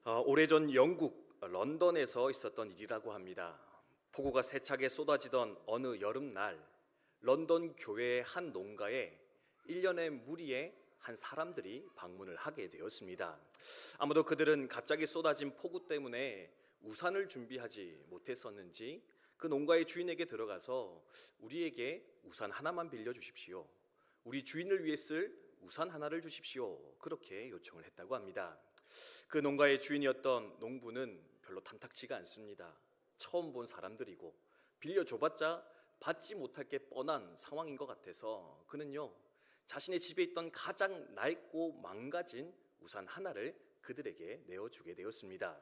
오래전 영국 런던에서 있었던 일이라고 합니다. 폭우가 세차게 쏟아지던 어느 여름날 런던 교회의 한 농가에 일련의 무리의 한 사람들이 방문을 하게 되었습니다. 아마도 그들은 갑자기 쏟아진 폭우 때문에 우산을 준비하지 못했었는지 그 농가의 주인에게 들어가서 우리에게 우산 하나만 빌려주십시오, 우리 주인을 위해 쓸 우산 하나를 주십시오, 그렇게 요청을 했다고 합니다. 그 농가의 주인이었던 농부는 별로 탐탁치가 않습니다. 처음 본 사람들이고 빌려줘봤자 받지 못할 게 뻔한 상황인 것 같아서 그는요, 자신의 집에 있던 가장 낡고 망가진 우산 하나를 그들에게 내어주게 되었습니다.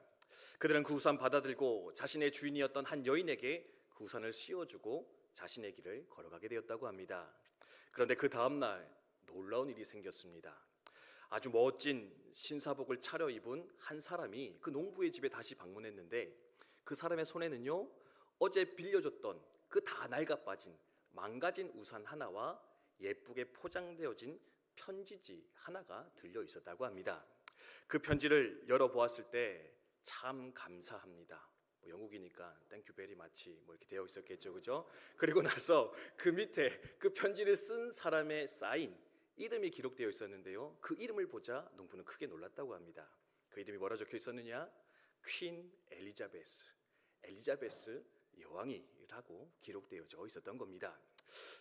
그들은 그 우산 받아들고 자신의 주인이었던 한 여인에게 그 우산을 씌워주고 자신의 길을 걸어가게 되었다고 합니다. 그런데 그 다음날 놀라운 일이 생겼습니다. 아주 멋진 신사복을 차려입은 한 사람이 그 농부의 집에 다시 방문했는데 그 사람의 손에는요, 어제 빌려줬던 그 다 낡아빠진 망가진 우산 하나와 예쁘게 포장되어진 편지지 하나가 들려 있었다고 합니다. 그 편지를 열어보았을 때 참 감사합니다, 영국이니까 땡큐 베리 마치 이렇게 되어 있었겠죠, 그죠? 그리고 나서 그 밑에 그 편지를 쓴 사람의 사인 이름이 기록되어 있었는데요, 그 이름을 보자 농부는 크게 놀랐다고 합니다. 그 이름이 뭐라 적혀 있었느냐? 퀸 엘리자베스 여왕이라고 기록되어져 있었던 겁니다.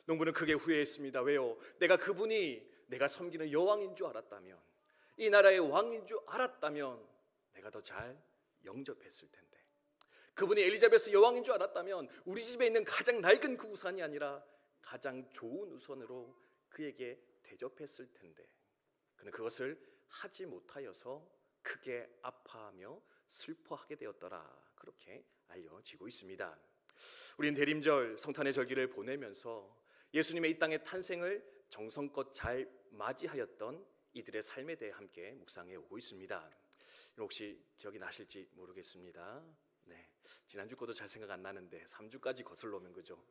농부는 크게 후회했습니다. 왜요? 내가 섬기는 여왕인 줄 알았다면, 이 나라의 왕인 줄 알았다면 내가 더 잘 영접했을 텐데, 그분이 엘리자베스 여왕인 줄 알았다면 우리 집에 있는 가장 낡은 그 우산이 아니라 가장 좋은 우산으로 그에게 대접했을 텐데, 그는 그것을 하지 못하여서 크게 아파하며 슬퍼하게 되었더라, 그렇게 알려지고 있습니다. 우리는 대림절 성탄의 절기를 보내면서 예수님의 이 땅의 탄생을 정성껏 잘 맞이하였던 이들의 삶에 대해 함께 묵상해 오고 있습니다. 혹시 기억이 나실지 모르겠습니다. 지난주 것도 잘 생각 안 나는데 3주까지 거슬러 오면 그죠?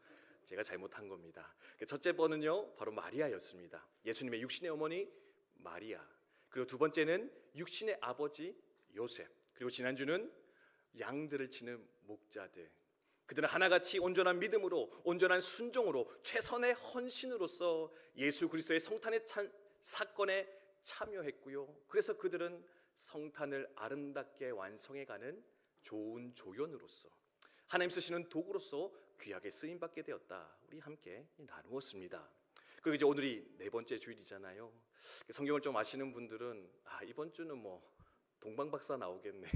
제가 잘못한 겁니다. 첫째 번은요, 바로 마리아였습니다. 예수님의 육신의 어머니 마리아, 그리고 두 번째는 육신의 아버지 요셉, 그리고 지난주는 양들을 치는 목자들. 그들은 하나같이 온전한 믿음으로, 온전한 순종으로, 최선의 헌신으로서 예수 그리스도의 성탄의 사건에 참여했고요, 그래서 그들은 성탄을 아름답게 완성해가는 좋은 조연으로서, 하나님 쓰시는 도구로서 귀하게 쓰임받게 되었다, 우리 함께 나누었습니다. 그리고 이제 오늘이 네 번째 주일이잖아요. 성경을 좀 아시는 분들은 이번 주는 동방박사 나오겠네,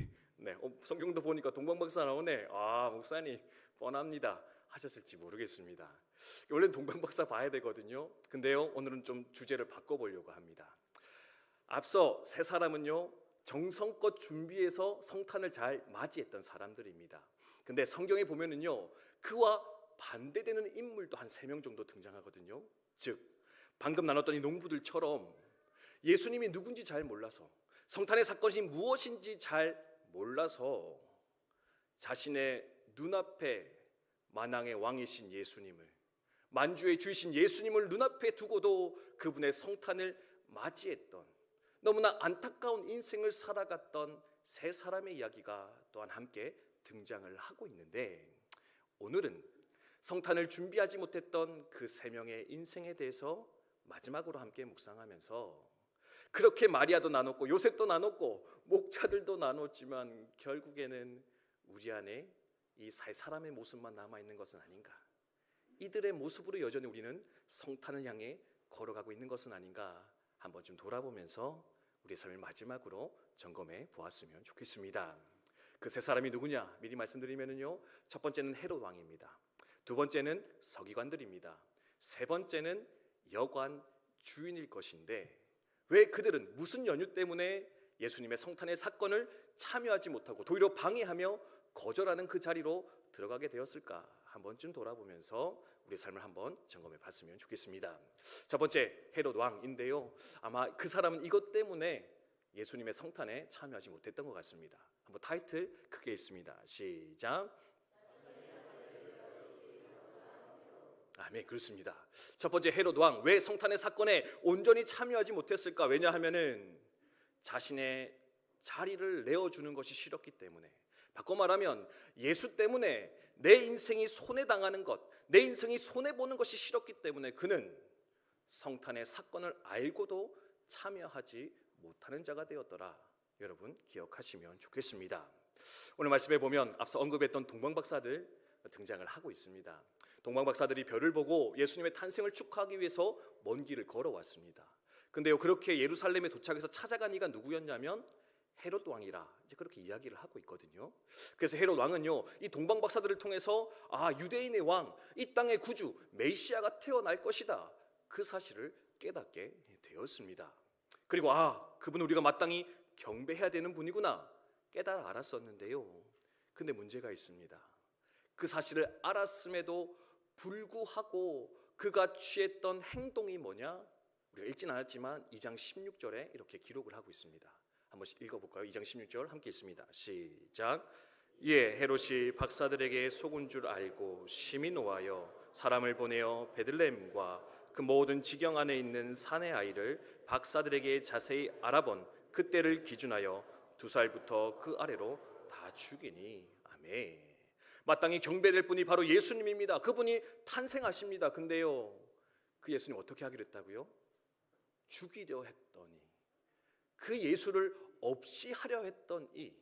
성경도 보니까 동방박사 나오네, 목사님 뻔합니다 하셨을지 모르겠습니다. 원래는 동방박사 봐야 되거든요. 근데요, 오늘은 좀 주제를 바꿔보려고 합니다. 앞서 세 사람은요, 정성껏 준비해서 성탄을 잘 맞이했던 사람들입니다. 근데 성경에 보면은요, 그와 반대되는 인물도 한 3명 정도 등장하거든요. 즉 방금 나눴던 이 농부들처럼 예수님이 누군지 잘 몰라서, 성탄의 사건이 무엇인지 잘 몰라서 자신의 눈앞에 만왕의 왕이신 예수님을, 만주의 주이신 예수님을 눈앞에 두고도 그분의 성탄을 맞이했던, 너무나 안타까운 인생을 살아갔던 세 사람의 이야기가 또한 함께 등장을 하고 있는데, 오늘은 성탄을 준비하지 못했던 그 3명의 인생에 대해서 마지막으로 함께 묵상하면서, 그렇게 마리아도 나눴고 요셉도 나눴고 목자들도 나눴지만 결국에는 우리 안에 이 세 사람의 모습만 남아있는 것은 아닌가, 이들의 모습으로 여전히 우리는 성탄을 향해 걸어가고 있는 것은 아닌가, 한번 좀 돌아보면서 우리의 삶을 마지막으로 점검해 보았으면 좋겠습니다. 그 세 사람이 누구냐 미리 말씀드리면요, 첫 번째는 헤롯 왕입니다. 두 번째는 서기관들입니다. 세 번째는 여관 주인일 것인데, 왜 그들은 무슨 연유 때문에 예수님의 성탄의 사건을 참여하지 못하고 도리어 방해하며 거절하는 그 자리로 들어가게 되었을까, 한 번쯤 돌아보면서 우리의 삶을 한번 점검해 봤으면 좋겠습니다. 첫 번째 헤롯 왕인데요, 아마 그 사람은 이것 때문에 예수님의 성탄에 참여하지 못했던 것 같습니다. 한번 타이틀 크게 읽습니다. 시작. 아멘. 그렇습니다. 첫 번째 헤롯 왕, 왜 성탄의 사건에 온전히 참여하지 못했을까? 왜냐하면은 자신의 자리를 내어주는 것이 싫었기 때문에, 바꿔 말하면 예수 때문에 내 인생이 손해당하는 것, 내 인생이 손해보는 것이 싫었기 때문에 그는 성탄의 사건을 알고도 참여하지 못하는 자가 되었더라. 여러분 기억하시면 좋겠습니다. 오늘 말씀에 보면 앞서 언급했던 동방박사들 등장을 하고 있습니다. 동방박사들이 별을 보고 예수님의 탄생을 축하하기 위해서 먼 길을 걸어왔습니다. 근데요, 그렇게 예루살렘에 도착해서 찾아간 이가 누구였냐면 헤롯 왕이라 이제 그렇게 이야기를 하고 있거든요. 그래서 헤롯 왕은요, 이 동방박사들을 통해서 유대인의 왕, 이 땅의 구주 메시아가 태어날 것이다, 그 사실을 깨닫게 되었습니다. 그리고 그분은 우리가 마땅히 경배해야 되는 분이구나 깨달아 알았었는데요, 근데 문제가 있습니다. 그 사실을 알았음에도 불구하고 그가 취했던 행동이 뭐냐? 우리가 읽진 않았지만 2장 16절에 이렇게 기록을 하고 있습니다. 한 번씩 읽어볼까요? 2장 16절 함께 읽습니다. 시작. 이에 헤롯이 박사들에게 속은 줄 알고 심히 노하여 사람을 보내어 베들레헴과 그 모든 지경 안에 있는 산의 아이를 박사들에게 자세히 알아본 그때를 기준하여 2살부터 그 아래로 다 죽이니. 아멘. 마땅히 경배될 분이 바로 예수님입니다. 그분이 탄생하십니다. 근데요, 그 예수님 어떻게 하기로 했다고요? 죽이려 했더니, 그 예수를 없이 하려 했던 이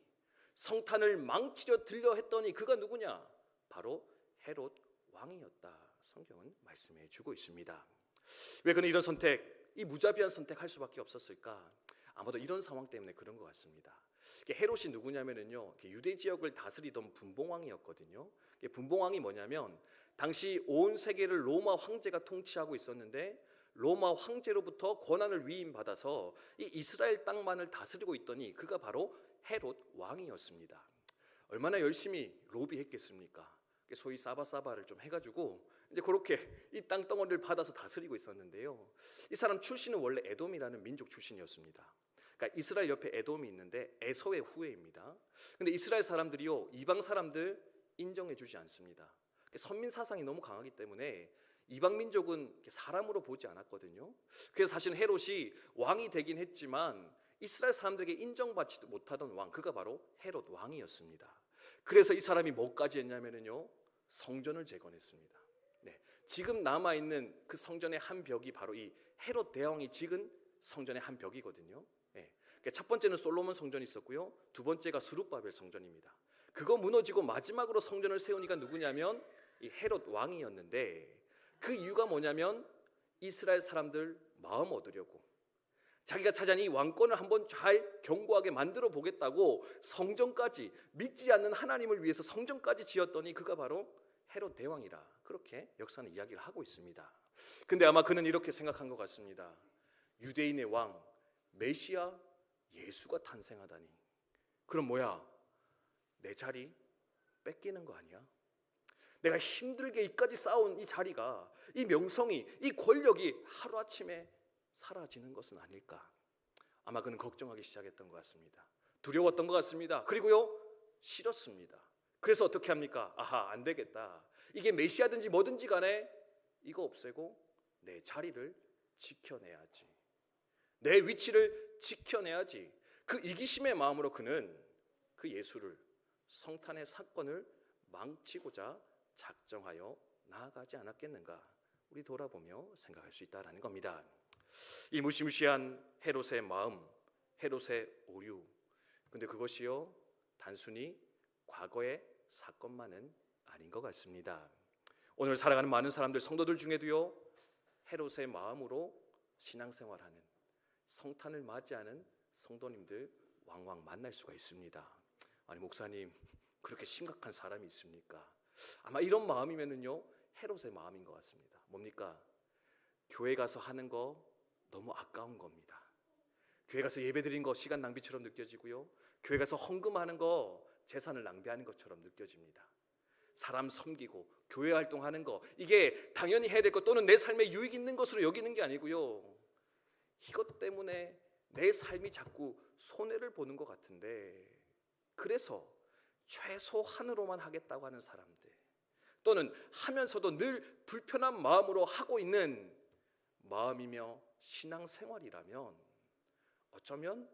성탄을 망치려 들려 했더니 그가 누구냐? 바로 헤롯 왕이었다. 성경은 말씀해 주고 있습니다. 왜 그는 이런 선택, 이 무자비한 선택할 수밖에 없었을까? 아마도 이런 상황 때문에 그런 것 같습니다. 헤롯이 누구냐면요, 유대 지역을 다스리던 분봉왕이었거든요. 분봉왕이 뭐냐면 당시 온 세계를 로마 황제가 통치하고 있었는데, 로마 황제로부터 권한을 위임받아서 이 이스라엘 땅만을 다스리고 있더니 그가 바로 헤롯 왕이었습니다. 얼마나 열심히 로비했겠습니까? 소위 사바사바를 좀 해가지고 이제 그렇게 이 땅덩어리를 받아서 다스리고 있었는데요, 이 사람 출신은 원래 에돔이라는 민족 출신이었습니다. 그러니까 이스라엘 옆에 에돔이 있는데 에서의 후예입니다. 근데 이스라엘 사람들이요, 이방 사람들 인정해주지 않습니다. 선민 사상이 너무 강하기 때문에 이방 민족은 사람으로 보지 않았거든요. 그래서 사실 헤롯이 왕이 되긴 했지만 이스라엘 사람들에게 인정받지 못하던 왕, 그가 바로 헤롯 왕이었습니다. 그래서 이 사람이 뭐까지 했냐면요, 성전을 재건했습니다. 네, 지금 남아있는 그 성전의 한 벽이 바로 이 헤롯 대왕이 지은 성전의 한 벽이거든요. 네, 첫 번째는 솔로몬 성전이 있었고요, 두 번째가 스룹바벨 성전입니다. 그거 무너지고 마지막으로 성전을 세운 이가 누구냐면 이 헤롯 왕이었는데, 그 이유가 뭐냐면 이스라엘 사람들 마음 얻으려고, 자기가 차지한 이 왕권을 한번 잘 견고하게 만들어 보겠다고 성전까지, 믿지 않는 하나님을 위해서 성전까지 지었더니 그가 바로 헤롯 대왕이라, 그렇게 역사는 이야기를 하고 있습니다. 근데 아마 그는 이렇게 생각한 것 같습니다. 유대인의 왕 메시아 예수가 탄생하다니, 그럼 뭐야, 내 자리 뺏기는 거 아니야? 내가 힘들게 이까지 쌓아온 이 자리가, 이 명성이, 이 권력이 하루아침에 사라지는 것은 아닐까? 아마 그는 걱정하기 시작했던 것 같습니다. 두려웠던 것 같습니다. 그리고요, 싫었습니다. 그래서 어떻게 합니까? 안 되겠다. 이게 메시아든지 뭐든지 간에 이거 없애고 내 자리를 지켜내야지, 내 위치를 지켜내야지. 그 이기심의 마음으로 그는 그 예수를, 성탄의 사건을 망치고자 작정하여 나아가지 않았겠는가? 우리 돌아보며 생각할 수 있다라는 겁니다. 이 무시무시한 헤롯의 마음, 헤롯의 오류, 근데 그것이요, 단순히 과거의 사건만은 아닌 것 같습니다. 오늘 살아가는 많은 사람들, 성도들 중에도요, 헤롯의 마음으로 신앙생활하는, 성탄을 맞이하는 성도님들 왕왕 만날 수가 있습니다. 아니 목사님, 그렇게 심각한 사람이 있습니까? 아마 이런 마음이면은요, 헤롯의 마음인 것 같습니다. 뭡니까? 교회 가서 하는 거 너무 아까운 겁니다. 교회 가서 예배드린 거 시간 낭비처럼 느껴지고요, 교회 가서 헌금하는 거 재산을 낭비하는 것처럼 느껴집니다. 사람 섬기고 교회 활동하는 거, 이게 당연히 해야 될 것, 또는 내 삶에 유익 있는 것으로 여기는 게 아니고요, 이것 때문에 내 삶이 자꾸 손해를 보는 것 같은데, 그래서 최소한으로만 하겠다고 하는 사람들, 또는 하면서도 늘 불편한 마음으로 하고 있는 마음이며 신앙생활이라면 어쩌면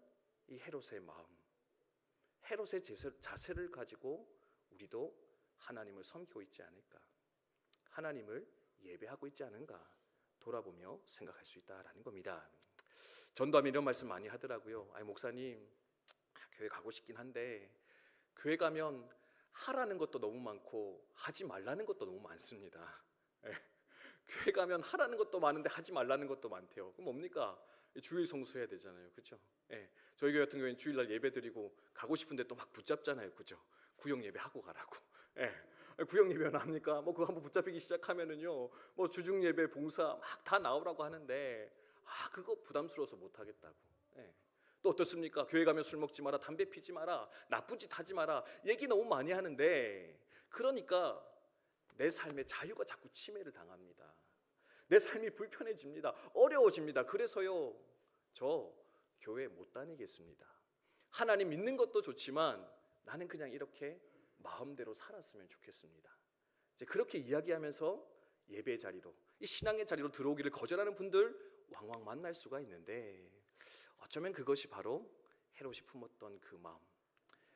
이 헤롯의 마음, 헤롯의 자세를 가지고 우리도 하나님을 섬기고 있지 않을까, 하나님을 예배하고 있지 않은가 돌아보며 생각할 수 있다라는 겁니다. 전도하면 이런 말씀 많이 하더라고요. 아니 목사님, 교회 가고 싶긴 한데 교회 가면 하라는 것도 너무 많고 하지 말라는 것도 너무 많습니다. 예. 교회 가면 하라는 것도 많은데 하지 말라는 것도 많대요. 그럼 뭡니까? 주일 성수해야 되잖아요, 그렇죠? 예. 저희 교회 같은 경우에는 주일날 예배 드리고 가고 싶은데 또 막 붙잡잖아요, 그죠? 구역 예배 하고 가라고. 예. 구역 예배는 합니까? 뭐 그거 한번 붙잡히기 시작하면은요, 뭐 주중 예배, 봉사 막 다 나오라고 하는데 그거 부담스러워서 못 하겠다고. 예. 또 어떻습니까? 교회 가면 술 먹지 마라, 담배 피지 마라, 나쁜 짓 하지 마라, 얘기 너무 많이 하는데 그러니까 내 삶의 자유가 자꾸 침해를 당합니다. 내 삶이 불편해집니다. 어려워집니다. 그래서요, 저 교회 못 다니겠습니다. 하나님 믿는 것도 좋지만 나는 그냥 이렇게 마음대로 살았으면 좋겠습니다. 이제 그렇게 이야기하면서 예배 자리로, 이 신앙의 자리로 들어오기를 거절하는 분들 왕왕 만날 수가 있는데, 어쩌면 그것이 바로 헤롯이 품었던 그 마음,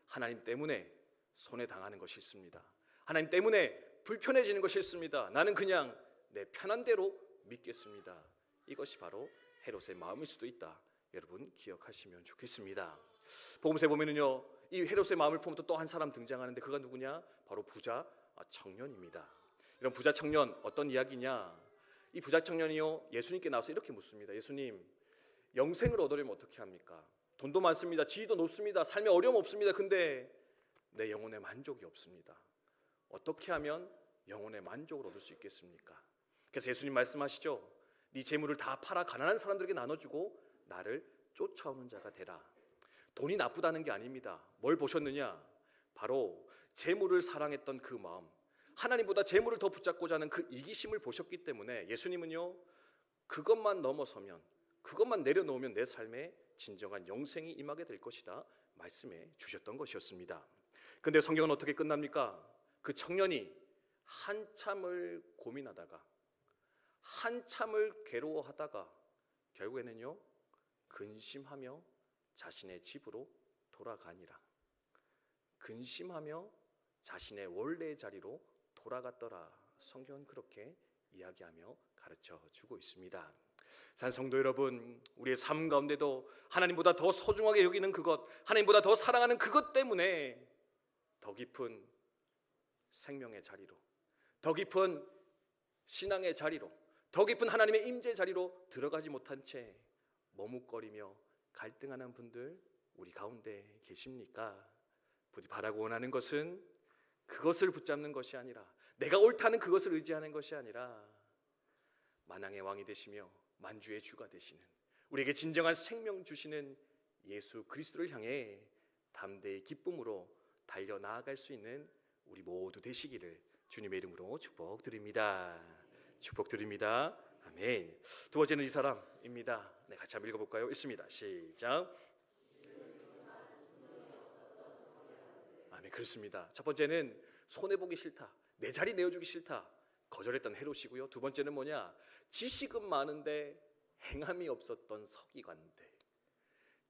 하나님 때문에 손해당하는 것이 있습니다. 하나님 때문에 불편해지는 것이 있습니다. 나는 그냥 내 편한 대로 믿겠습니다. 이것이 바로 헤롯의 마음일 수도 있다. 여러분 기억하시면 좋겠습니다. 복음서에 보면은요, 이 헤롯의 마음을 품었던 또 한 사람 등장하는데 그가 누구냐? 바로 부자 청년입니다. 이런 부자 청년, 어떤 이야기냐? 이 부자 청년이요, 예수님께 나와서 이렇게 묻습니다. 예수님, 영생을 얻으려면 어떻게 합니까? 돈도 많습니다. 지위도 높습니다. 삶에 어려움 없습니다. 근데 내 영혼의 만족이 없습니다. 어떻게 하면 영혼의 만족을 얻을 수 있겠습니까? 그래서 예수님 말씀하시죠. 네 재물을 다 팔아 가난한 사람들에게 나눠주고 나를 쫓아오는 자가 되라. 돈이 나쁘다는 게 아닙니다. 뭘 보셨느냐? 바로 재물을 사랑했던 그 마음, 하나님보다 재물을 더 붙잡고자 하는 그 이기심을 보셨기 때문에 예수님은요, 그것만 넘어서면, 그것만 내려놓으면 내 삶에 진정한 영생이 임하게 될 것이다 말씀해 주셨던 것이었습니다. 근데 성경은 어떻게 끝납니까? 그 청년이 한참을 고민하다가, 한참을 괴로워하다가 결국에는요, 근심하며 자신의 집으로 돌아가니라. 근심하며 자신의 원래의 자리로 돌아갔더라. 성경은 그렇게 이야기하며 가르쳐 주고 있습니다. 산 성도 여러분, 우리의 삶 가운데도 하나님보다 더 소중하게 여기는 그것, 하나님보다 더 사랑하는 그것 때문에 더 깊은 생명의 자리로, 더 깊은 신앙의 자리로, 더 깊은 하나님의 임재의 자리로 들어가지 못한 채 머뭇거리며 갈등하는 분들 우리 가운데 계십니까? 부디 바라고 원하는 것은 그것을 붙잡는 것이 아니라, 내가 옳다는 그것을 의지하는 것이 아니라 만왕의 왕이 되시며 만주의 주가 되시는, 우리에게 진정한 생명 주시는 예수 그리스도를 향해 담대히 기쁨으로 달려 나아갈 수 있는 우리 모두 되시기를 주님의 이름으로 축복드립니다. 축복드립니다. 아멘. 두 번째는 이 사람입니다. 네, 같이 한번 읽어볼까요? 읽습니다. 시작. 아멘. 그렇습니다. 첫 번째는 손해보기 싫다, 내 자리 내어주기 싫다, 거절했던 헤롯이고요. 두 번째는 뭐냐? 지식은 많은데 행함이 없었던 서기관들.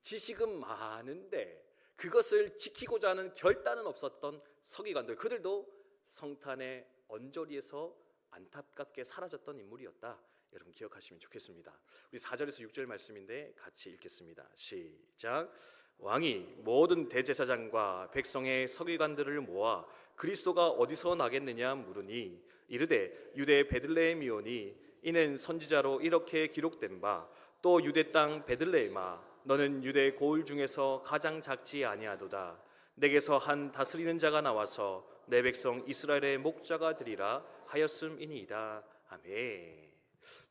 지식은 많은데 그것을 지키고자 하는 결단은 없었던 서기관들, 그들도 성탄의 언저리에서 안타깝게 사라졌던 인물이었다. 여러분 기억하시면 좋겠습니다. 우리 4절에서 6절 말씀인데 같이 읽겠습니다. 시작. 왕이 모든 대제사장과 백성의 서기관들을 모아 그리스도가 어디서 나겠느냐 물으니 이르되 유대 베들레헴이오니 이는 선지자로 이렇게 기록된 바 또 유대 땅 베들레헴아 너는 유대 고을 중에서 가장 작지 아니하도다. 내게서 한 다스리는 자가 나와서 내 백성 이스라엘의 목자가 되리라 하였음이니이다. 아멘.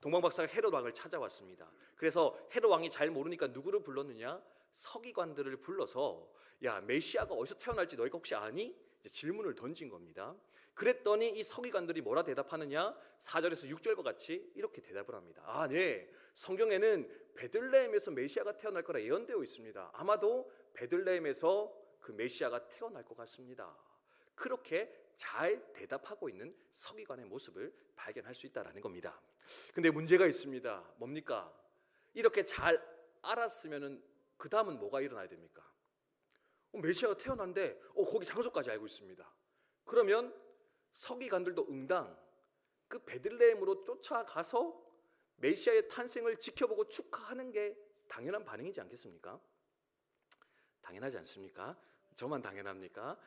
동방박사가 헤롯 왕을 찾아왔습니다. 그래서 헤롯 왕이 잘 모르니까 누구를 불렀느냐? 서기관들을 불러서 야, 메시아가 어디서 태어날지 너희가 혹시 아니? 이제 질문을 던진 겁니다. 그랬더니 이 서기관들이 뭐라 대답하느냐? 4절에서 6절과 같이 이렇게 대답을 합니다. 아, 네. 성경에는 베들레헴에서 메시아가 태어날 거라 예언되어 있습니다. 아마도 베들레헴에서 그 메시아가 태어날 것 같습니다. 그렇게 잘 대답하고 있는 서기관의 모습을 발견할 수 있다는 겁니다. 근데 문제가 있습니다. 뭡니까? 이렇게 잘 알았으면 그 다음은 뭐가 일어나야 됩니까? 메시아가 태어난데 거기 장소까지 알고 있습니다. 그러면 서기관들도 응당 그 베들레헴으로 쫓아가서 메시아의 탄생을 지켜보고 축하하는 게 당연한 반응이지 않겠습니까? 당연하지 않습니까? 저만 당연합니까?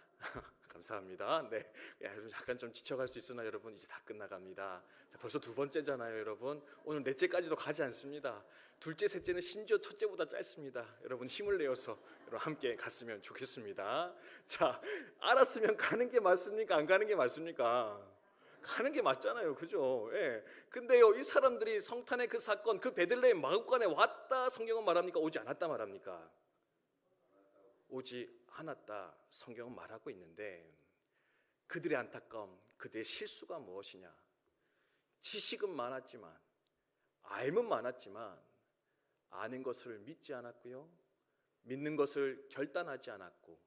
감사합니다. 네, 약간 좀 지쳐갈 수 있으나 여러분 이제 다 끝나갑니다. 자, 벌써 두 번째잖아요, 여러분. 오늘 넷째까지도 가지 않습니다. 둘째, 셋째는 심지어 첫째보다 짧습니다. 여러분 힘을 내어서 여러분 함께 갔으면 좋겠습니다. 자, 알았으면 가는 게 맞습니까? 안 가는 게 맞습니까? 가는 게 맞잖아요, 그죠? 예. 근데요, 이 사람들이 성탄의 그 사건, 그 베들레헴 마구간에 왔다 성경은 말합니까? 오지 않았다 말합니까? 오지 않았다 성경은 말하고 있는데 그들의 안타까움, 그들의 실수가 무엇이냐? 지식은 많았지만, 알면 많았지만 아는 것을 믿지 않았고요, 믿는 것을 결단하지 않았고,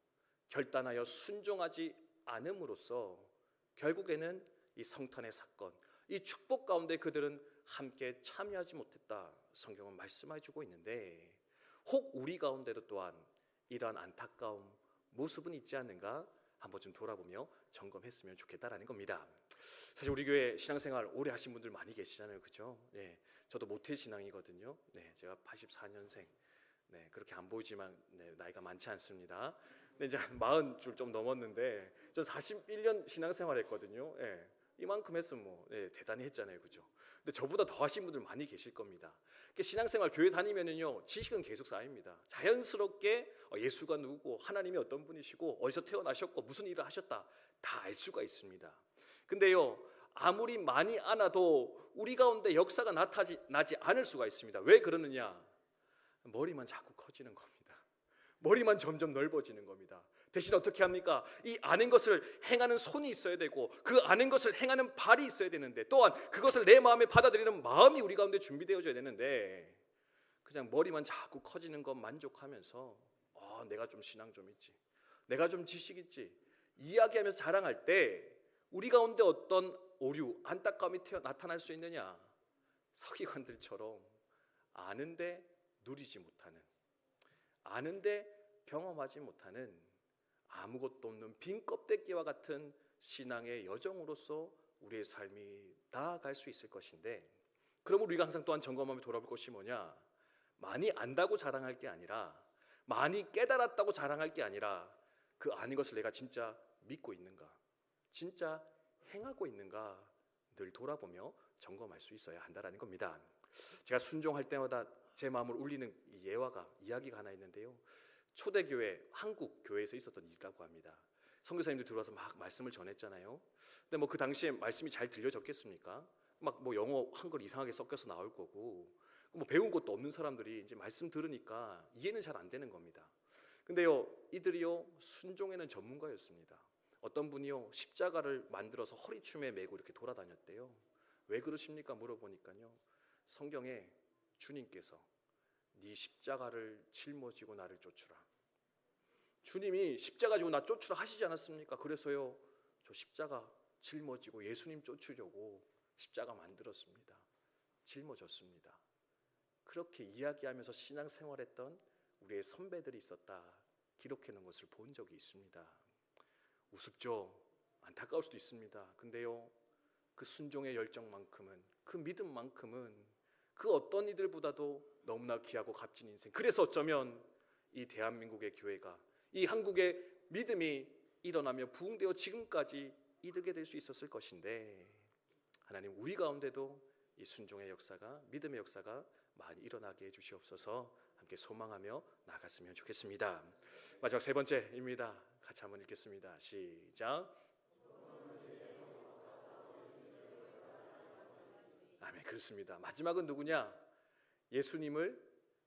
결단하여 순종하지 않음으로써 결국에는 이 성탄의 사건, 이 축복 가운데 그들은 함께 참여하지 못했다 성경은 말씀해주고 있는데, 혹 우리 가운데도 또한 이러한 안타까움, 모습은 있지 않는가 한번 좀 돌아보며 점검했으면 좋겠다라는 겁니다. 사실 우리 교회 신앙생활 오래 하신 분들 많이 계시잖아요, 그죠? 네, 저도 모태 신앙이거든요. 네, 제가 84년생. 네, 그렇게 안 보이지만 네, 나이가 많지 않습니다. 네, 이제 40줄 좀 넘었는데 전 41년 신앙생활했거든요. 네, 이만큼 했으면 뭐 대단히 했잖아요, 그죠? 근데 저보다 더 하신 분들 많이 계실 겁니다. 신앙생활 교회 다니면은요 지식은 계속 쌓입니다. 자연스럽게 예수가 누구고 하나님이 어떤 분이시고 어디서 태어나셨고 무슨 일을 하셨다 다 알 수가 있습니다. 근데요 아무리 많이 알아도 우리 가운데 역사가 나타나지 않을 수가 있습니다. 왜 그러느냐? 머리만 자꾸 커지는 겁니다. 머리만 점점 넓어지는 겁니다. 대신 어떻게 합니까? 이 아는 것을 행하는 손이 있어야 되고 그 아는 것을 행하는 발이 있어야 되는데, 또한 그것을 내 마음에 받아들이는 마음이 우리 가운데 준비되어져야 되는데, 그냥 머리만 자꾸 커지는 것 만족하면서 내가 좀 신앙 좀 있지, 내가 좀 지식 있지 이야기하면서 자랑할 때 우리 가운데 어떤 오류, 안타까움이 나타날 수 있느냐? 서기관들처럼 아는데 누리지 못하는, 아는데 경험하지 못하는 아무것도 없는 빈 껍데기와 같은 신앙의 여정으로서 우리의 삶이 나아갈 수 있을 것인데, 그러면 우리가 항상 또한 점검하며 돌아볼 것이 뭐냐? 많이 안다고 자랑할 게 아니라, 많이 깨달았다고 자랑할 게 아니라, 그 아는 것을 내가 진짜 믿고 있는가, 진짜 행하고 있는가 늘 돌아보며 점검할 수 있어야 한다는 겁니다. 제가 순종할 때마다 제 마음을 울리는 이야기가 하나 있는데요, 초대교회, 한국 교회에서 있었던 일이라고 합니다. 선교사님들 들어와서 막 말씀을 전했잖아요. 근데 뭐 그 당시에 말씀이 잘 들려졌겠습니까? 막 뭐 영어, 한글 이상하게 섞여서 나올 거고, 뭐 배운 것도 없는 사람들이 이제 말씀 들으니까 이해는 잘 안 되는 겁니다. 근데요, 이들이요 순종에는 전문가였습니다. 어떤 분이요 십자가를 만들어서 허리춤에 메고 이렇게 돌아다녔대요. 왜 그러십니까? 물어보니까요, 성경에 주님께서 네 십자가를 짊어지고 나를 쫓으라, 주님이 십자가 지고 나 쫓으라 하시지 않았습니까? 그래서요 저 십자가 짊어지고 예수님 쫓으려고 십자가 만들었습니다. 짊어졌습니다. 그렇게 이야기하면서 신앙생활했던 우리의 선배들이 있었다 기록해 놓은 것을 본 적이 있습니다. 우습죠? 안타까울 수도 있습니다. 근데요 그 순종의 열정만큼은, 그 믿음만큼은 그 어떤 이들보다도 너무나 귀하고 값진 인생, 그래서 어쩌면 이 대한민국의 교회가, 이 한국의 믿음이 일어나며 부흥되어 지금까지 이르게 될 수 있었을 것인데, 하나님 우리 가운데도 이 순종의 역사가, 믿음의 역사가 많이 일어나게 해주시옵소서. 함께 소망하며 나아갔으면 좋겠습니다. 마지막 세 번째입니다. 같이 한번 읽겠습니다. 시작. 아멘. 그렇습니다. 마지막은 누구냐? 예수님을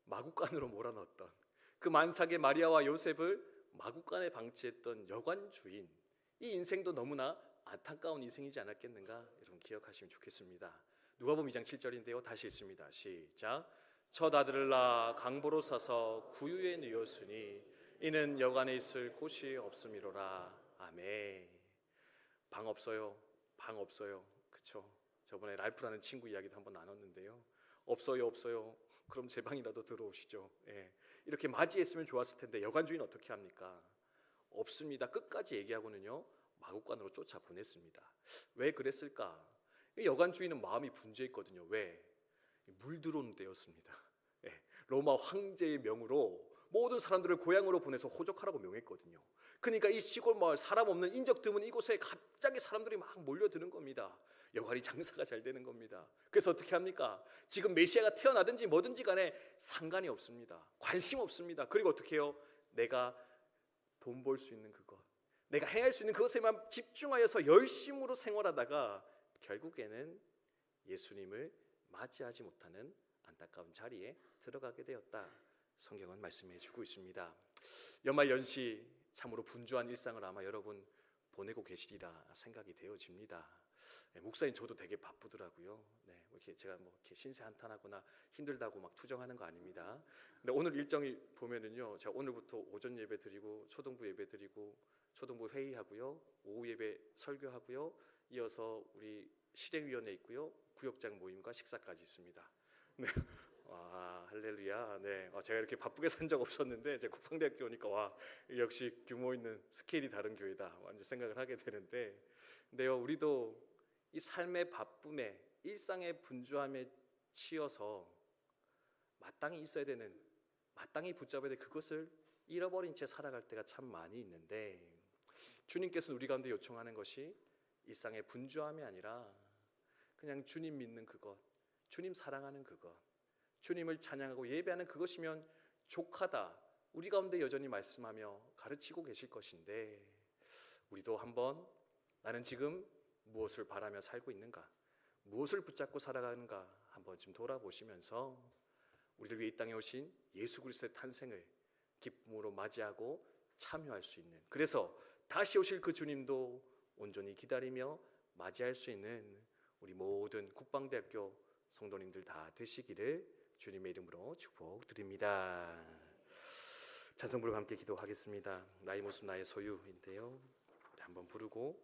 마구간으로 몰아넣었던, 그 만삭의 마리아와 요셉을 마구간에 방치했던 여관 주인, 이 인생도 너무나 안타까운 인생이지 않았겠는가? 여러분 기억하시면 좋겠습니다. 누가복음 2장 7절인데요. 다시 읽습니다. 시작. 첫 아들을 낳아 강보로 싸서 구유에 누웠으니 이는 여관에 있을 곳이 없음이로라. 아멘. 방 없어요. 방 없어요. 그쵸? 저번에 랄프라는 친구 이야기도 한번 나눴는데요. 없어요. 그럼 제 방이라도 들어오시죠. 예. 이렇게 맞이했으면 좋았을 텐데 여관 주인 어떻게 합니까? 없습니다. 끝까지 얘기하고는요 마국간으로 쫓아 보냈습니다. 왜 그랬을까? 여관 주인은 마음이 분주했거든요. 왜? 물 들어오는 때였습니다. 예, 로마 황제의 명으로 모든 사람들을 고향으로 보내서 호적하라고 명했거든요. 그러니까 이 시골 마을 사람 없는 인적 드문 이곳에 갑자기 사람들이 막 몰려드는 겁니다. 여관이 장사가 잘 되는 겁니다. 그래서 어떻게 합니까? 지금 메시아가 태어나든지 뭐든지 간에 상관이 없습니다. 관심 없습니다. 그리고 어떻게 해요? 내가 돈 벌 수 있는 그것, 내가 행할 수 있는 그것에만 집중하여서 열심으로 생활하다가 결국에는 예수님을 맞이하지 못하는 안타까운 자리에 들어가게 되었다. 성경은 말씀해 주고 있습니다. 연말 연시 참으로 분주한 일상을 아마 여러분 보내고 계시리라 생각이 되어집니다. 네, 목사님 저도 되게 바쁘더라고요. 네, 이렇게 제가 뭐 이렇게 신세 한탄하거나 힘들다고 막 투정하는 거 아닙니다. 근데 오늘 일정이 보면은요, 제가 오늘부터 오전 예배 드리고 초등부 예배 드리고 초등부 회의하고요, 오후 예배 설교하고요, 이어서 우리 실행위원회 있고요, 구역장 모임과 식사까지 있습니다. 네. 와, 할렐루야. 네, 제가 이렇게 바쁘게 산 적 없었는데 제 국방대학교 오니까 와, 역시 규모 있는 스케일이 다른 교회다 완전 생각을 하게 되는데, 근데요 우리도 이 삶의 바쁨에 일상의 분주함에 치여서 마땅히 있어야 되는, 마땅히 붙잡아야 될 그것을 잃어버린 채 살아갈 때가 참 많이 있는데, 주님께서는 우리 가운데 요청하는 것이 일상의 분주함이 아니라 그냥 주님 믿는 그것, 주님 사랑하는 그것, 주님을 찬양하고 예배하는 그것이면 족하다. 우리 가운데 여전히 말씀하며 가르치고 계실 것인데, 우리도 한번 나는 지금 무엇을 바라며 살고 있는가, 무엇을 붙잡고 살아가는가 한번 좀 돌아보시면서 우리를 위해 이 땅에 오신 예수 그리스도의 탄생을 기쁨으로 맞이하고 참여할 수 있는, 그래서 다시 오실 그 주님도 온전히 기다리며 맞이할 수 있는 우리 모든 국방대학교 성도님들 다 되시기를 주님의 이름으로 축복드립니다. 찬송 부르고 함께 기도하겠습니다. 나의 모습 나의 소유인데요, 우리 한번 부르고